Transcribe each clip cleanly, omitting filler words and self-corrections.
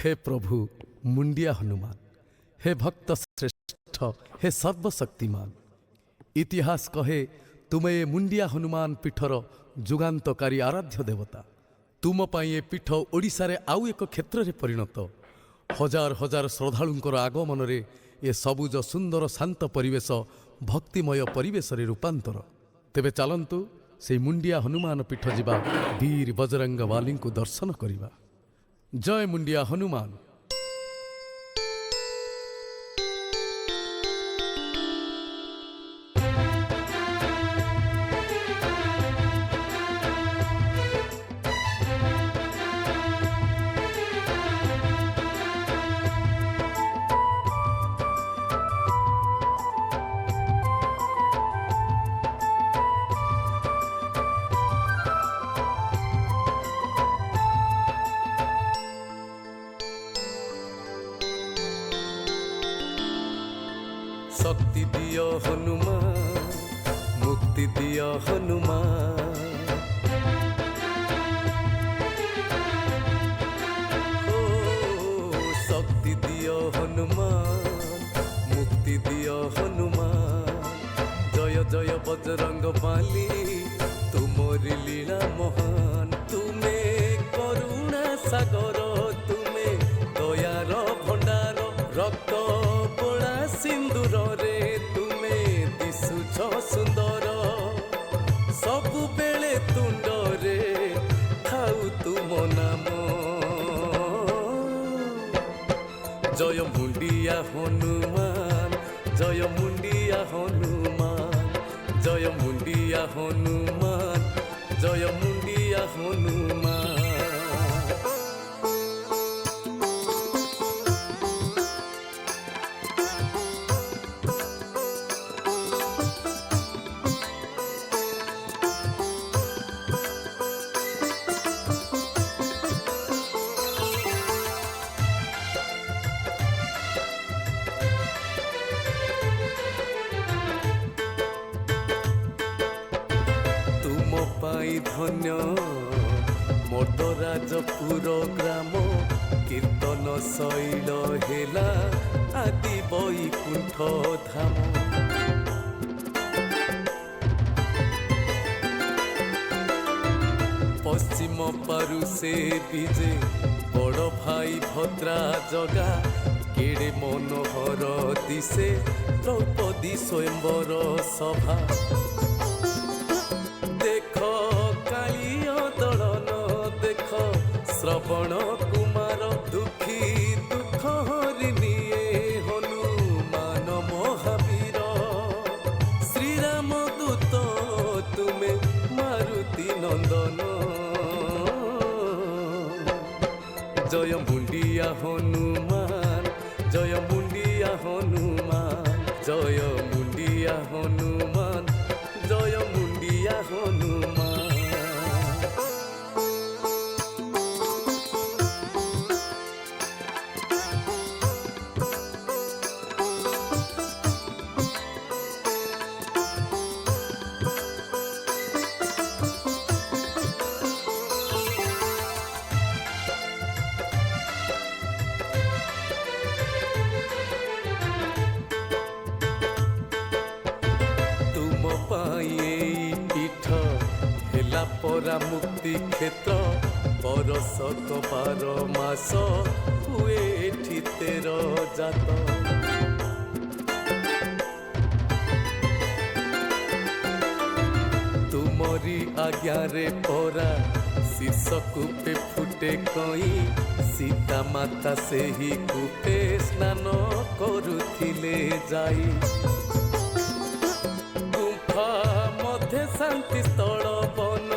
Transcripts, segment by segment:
हे प्रभु मुंडिया हनुमान, हे भक्त श्रेष्ठ, हे सर्वशक्तिमान। इतिहास कहे तुम ए मुंडिया हनुमान पीठर जुगान्तकारी आराध्य देवता। तुम पाई ए पीठ ओडिशा रे आउ एक क्षेत्र रे परिणत। हजार हजार श्रद्धालुंकर आगमन रे ए सबुज सुंदर शांत परिवेश भक्तिमय परिवेश रे रूपांतर। तेबे चलंतु से मुंडिया हनुमान पीठ जिबा वीर बजरंग बाली को दर्शन करिबा। जय मुंडिया हनुमान। शक्ति दियो हनुमान, मुक्ति दियो हनुमान। ओ शक्ति दियो हनुमान, मुक्ति दियो हनुमान। जय जय बजरंग बाली, तुमरी लीला महान। तुमे करुणा सागर, तुमे दयार भंडार। रक्त बोला सिंदूर रे तुमे दिशुछ सुंदर। सबु बेले तुंड रे खाऊ तुम नाम। जय मुंडिया हनुमान, जय मुंडिया हनुमान, जय मुंडिया हनुमान, जय मुंडिया हनुमान। धन्य मर्दराजपुर ग्राम। कीर्तन शैल हेला आदि बैकुंठ धाम। पश्चिम पारु से विजे बड़ भाई भद्रा जगा। केड़े मनोहर दिशे द्रौपदी स्वयंवर सभा। देख कालिय दलन, देख श्रवण कुमार। दुखी दुख हरिनिए हनुमान महावीर। श्रीराम दूत तुमे मारुति नंदन। जय मुंडिया हनुमान, जय मुंडिया हनुमान, जय मुंडिया हनुमान, जय मुंडिया हनुमान। पीठ हेला परा मुक्ति क्षेत्र। बरसक 12 मास हुए एठी 13 जात। तुमरी आज्ञा रे परा शीर्ष कूपे फुटे कई। सीता माता से ही कूपे स्नान करुथिले जाई। मध्य शांति स्थल बन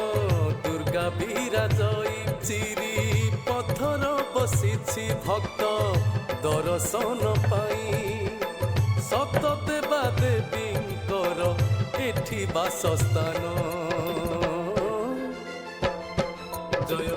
दुर्गा विराजई। चिरी पथर बसिछि भक्त दर्शन पाई। सत देवा देवींकर एठी बासस्थान। जय